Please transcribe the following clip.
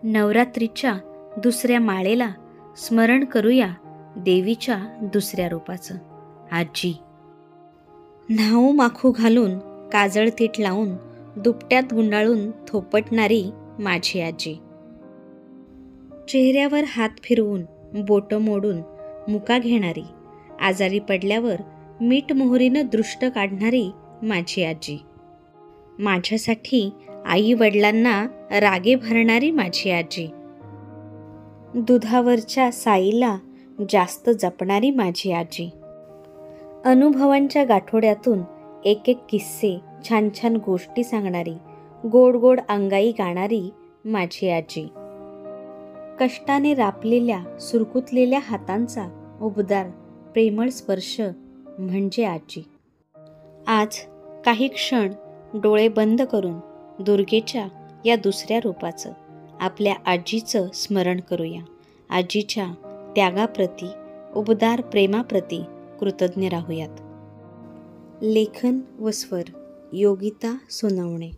नवरात्रीच्या दुसऱ्या माळेला स्मरण करूया देवीच्या दुसऱ्या रूपाचं, आजी. न्हाऊ माखू घालून, काजळ तीट लावून, दुपट्यात गुंडाळून थोपटणारी माझी आजी. चेहऱ्यावर हात फिरवून, बोटं मोडून मुका घेणारी, आजारी पडल्यावर मीठ मोहरीनं दृष्ट काढणारी माझी आजी. माझ्यासाठी आई वडिलांना रागे भरणारी माझी आजी. दुधावरच्या साईला जास्त जपणारी माझी आजी. अनुभवांच्या गाठोड्यातून एक एक किस्से, छान छान गोष्टी सांगणारी, गोड गोड अंगाई गाणारी माझी आजी. कष्टाने रापलेल्या सुरकुतलेल्या हातांचा उबदार प्रेमळ स्पर्श म्हणजे आजी. आज काही क्षण डोळे बंद करून दुर्गेच्या या दुसऱ्या रूपाचं, आपल्या आजीचं स्मरण करूया. आजीच्या त्यागाप्रती, उबदार प्रेमाप्रती कृतज्ञ राहूयात. लेखन व स्वर योगिता सोनवणे.